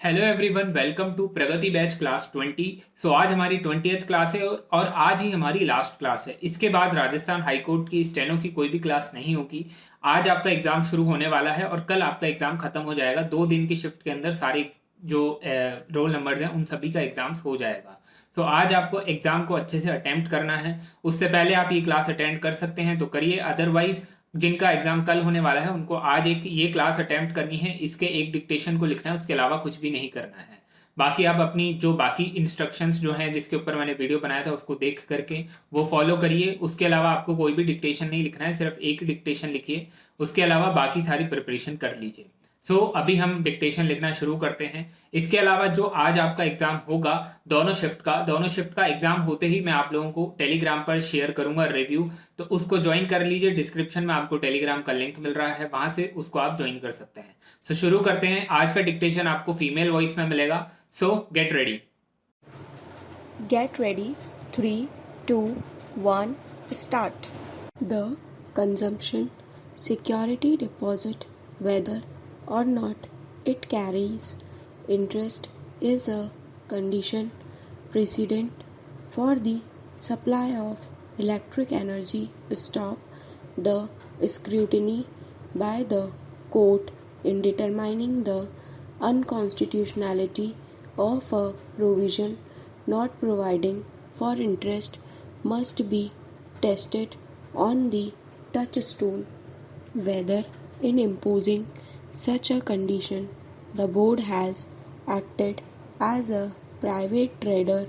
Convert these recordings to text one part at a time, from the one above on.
Hello everyone, welcome to Pragati batch class 20। सो आज हमारी 20th क्लास है और आज ही हमारी लास्ट क्लास है। इसके बाद राजस्थान हाई कोर्ट की स्टेनो की कोई भी क्लास नहीं होगी। आज आपका एग्जाम शुरू होने वाला है और कल आपका एग्जाम खत्म हो जाएगा। 2 दिन की शिफ्ट के अंदर सारे जो रोल नंबर्स हैं उन सभी का एग्जाम्स हो जाएगा। तो आज आपको एग्जाम को अच्छे से अटेम्प्ट करना है। उससे पहले आप ये क्लास अटेंड कर सकते हैं तो करिए, अदरवाइज जिनका एग्जाम कल होने वाला है उनको आज एक ये क्लास अटेम्प्ट करनी है, इसके एक डिक्टेशन को लिखना है, उसके अलावा कुछ भी नहीं करना है। बाकी आप अपनी जो बाकी इंस्ट्रक्शंस जो हैं जिसके ऊपर मैंने वीडियो बनाया था उसको देख करके वो फॉलो करिए। उसके अलावा आपको कोई भी डिक्टेशन नहीं लिखना है, सिर्फ एक डिक्टेशन लिखिए। उसके अलावा बाकी सारी प्रिपरेशन कर लीजिए। अभी हम डिक्टेशन लिखना शुरू करते हैं। इसके अलावा जो आज आपका एग्जाम होगा दोनों शिफ्ट का एग्जाम होते ही मैं आप लोगों को टेलीग्राम पर शेयर करूंगा रिव्यू, तो उसको ज्वाइन कर लीजिए। डिस्क्रिप्शन में आपको टेलीग्राम का लिंक मिल रहा है, वहां से उसको आप ज्वाइन कर सकते हैं। शुरू करते हैं। आज का डिक्टेशन आपको फीमेल वॉइस में मिलेगा। Get ready. Get ready. 3, 2, 1, start. The consumption security deposit, whether or not it carries interest, is a condition precedent for the supply of electric energy. Stop. The scrutiny by the court in determining the unconstitutionality of a provision not providing for interest must be tested on the touchstone. Whether in imposing such a condition the board has acted as a private trader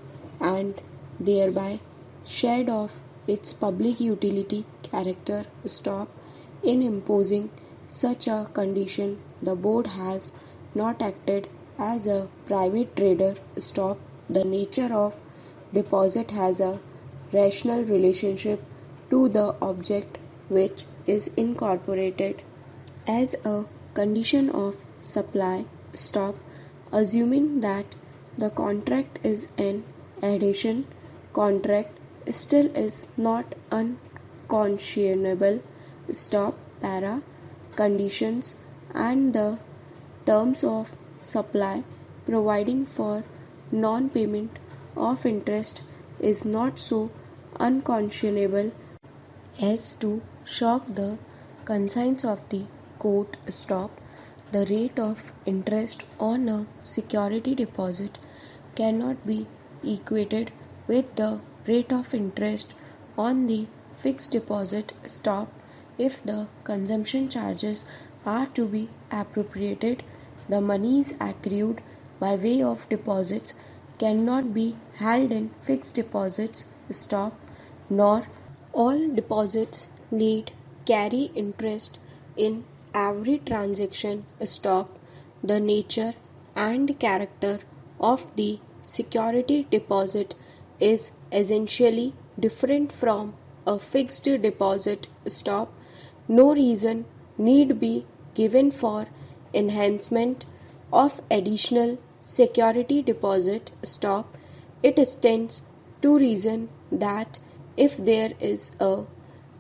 and thereby shed off its public utility character. Stop. In imposing such a condition the board has not acted as a private trader. Stop. The nature of deposit has a rational relationship to the object which is incorporated as a condition of supply. Stop. Assuming that the contract is an adhesion contract still is not unconscionable. Stop. Para. Conditions and the terms of supply providing for non-payment of interest is not so unconscionable as to shock the conscience of the court. Stop. The rate of interest on a security deposit cannot be equated with the rate of interest on the fixed deposit. Stop. If the consumption charges are to be appropriated, the monies accrued by way of deposits cannot be held in fixed deposits. Stop. Nor all deposits need carry interest in every transaction. Stop. The nature and character of the security deposit is essentially different from a fixed deposit. Stop. No reason need be given for enhancement of additional security deposit. Stop. It stands to reason that if there is a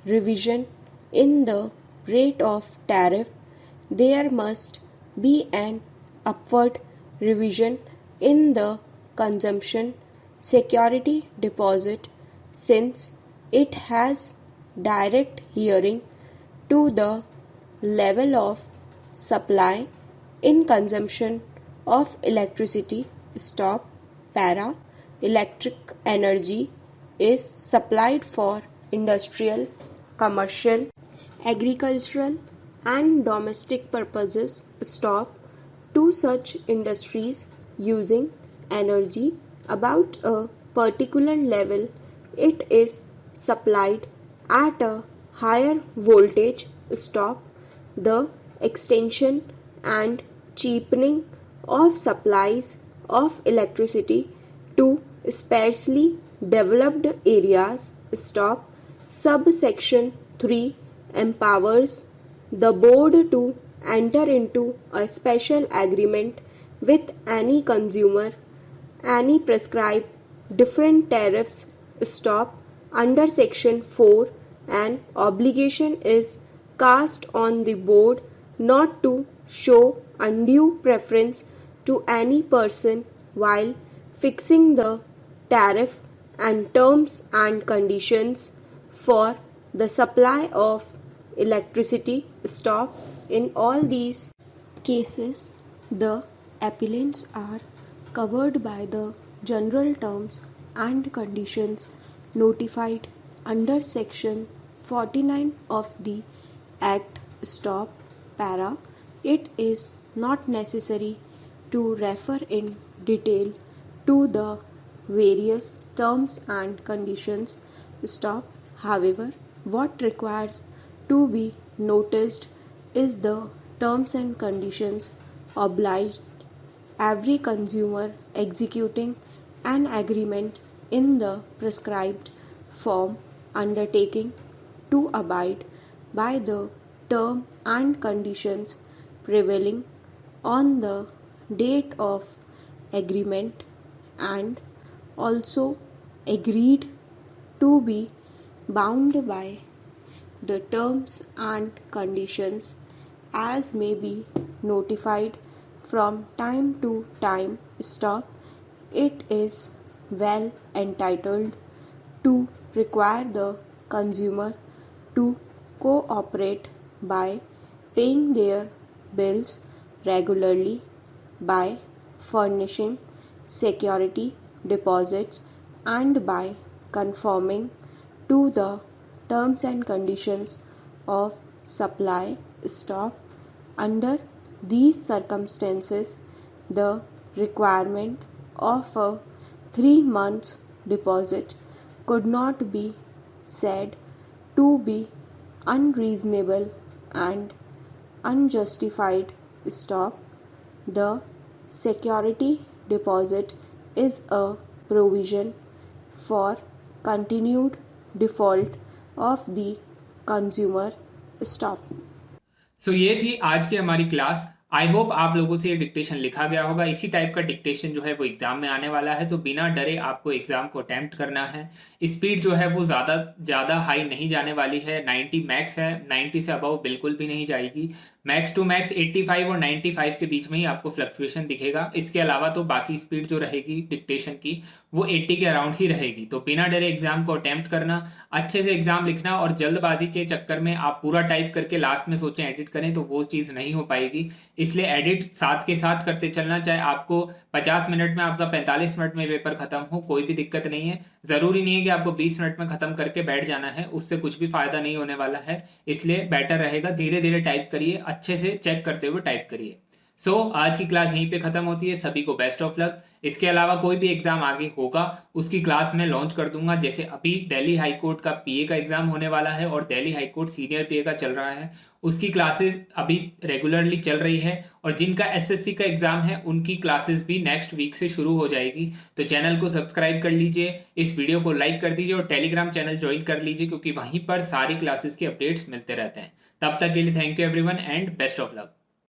revision in the rate of tariff, there must be an upward revision in the consumption security deposit, since it has direct hearing to the level of supply in consumption of electricity. Stop. Para. Electric energy is supplied for industrial, commercial, agricultural and domestic purposes. Stop. To such industries using energy about a particular level, it is supplied at a higher voltage. Stop. The extension and cheapening of supplies of electricity to sparsely developed areas. Stop. Subsection 3 empowers the board to enter into a special agreement with any consumer, any prescribed different tariffs. Stop. Under section 4, an obligation is cast on the board not to show undue preference to any person while fixing the tariff and terms and conditions for the supply of electricity. Stop. In all these cases, the appellants are covered by the general terms and conditions notified under section 49 of the Act. Stop. Para. It is not necessary to refer in detail to the various terms and conditions. Stop. However, what requires to be noticed is the terms and conditions obliged every consumer executing an agreement in the prescribed form undertaking to abide by the term and conditions prevailing on the date of agreement, and also agreed to be bound by the terms and conditions as may be notified from time to time. Stop. It is well entitled to require the consumer to cooperate by paying their bills regularly, by furnishing security deposits, and by conforming to the terms and conditions of supply. Stop. Under these circumstances, the requirement of a 3 months deposit could not be said to be unreasonable and unjustified. Stop. The security deposit is a provision for continued default of the consumer. Stop. सो ये थी आज की हमारी class. I hope आप लोगों से ये dictation लिखा गया होगा। इसी टाइप का डिक्टेशन जो है वो एग्जाम में आने वाला है, तो बिना डरे आपको एग्जाम को अटेम्प्ट करना है। स्पीड जो है वो ज़्यादा हाई नहीं जाने वाली है, 90 मैक्स है, 90 से अबव बिल्कुल भी नहीं जाएगी। मैक्स टू मैक्स 85 और 95 के बीच में ही आपको फ्लक्चुएशन दिखेगा। इसके अलावा तो बाकी स्पीड जो रहेगी डिक्टेशन की वो 80 के अराउंड ही रहेगी। तो बिना डरे एग्जाम को अटेम्प्ट करना, अच्छे से एग्जाम लिखना, और जल्दबाजी के चक्कर में आप पूरा टाइप करके लास्ट में सोचें एडिट करें तो वो चीज़ नहीं हो पाएगी। इसलिए एडिट साथ के साथ करते चलना, चाहे आपको 50 मिनट में आपका 45 मिनट में पेपर खत्म हो, कोई भी दिक्कत नहीं है। ज़रूरी नहीं है कि आपको 20 मिनट में ख़त्म करके बैठ जाना है, उससे कुछ भी फ़ायदा नहीं होने वाला है। इसलिए बेटर रहेगा धीरे धीरे टाइप करिए, अच्छे से चेक करते हुए टाइप करिए। सो आज की क्लास यहीं पे ख़त्म होती है। सभी को बेस्ट ऑफ लक। इसके अलावा कोई भी एग्जाम आगे होगा उसकी क्लास में लॉन्च कर दूंगा। जैसे अभी दिल्ली हाई कोर्ट का पीए का एग्जाम होने वाला है और दिल्ली हाई कोर्ट सीनियर पीए का चल रहा है, उसकी क्लासेस अभी रेगुलरली चल रही है। और जिनका एसएससी का एग्जाम है उनकी क्लासेस भी नेक्स्ट वीक से शुरू हो जाएगी। तो चैनल को सब्सक्राइब कर लीजिए, इस वीडियो को लाइक कर दीजिए और टेलीग्राम चैनल ज्वाइन कर लीजिए, क्योंकि वहीं पर सारी क्लासेस के अपडेट्स मिलते रहते हैं। तब तक के लिए thank you everyone and best of luck.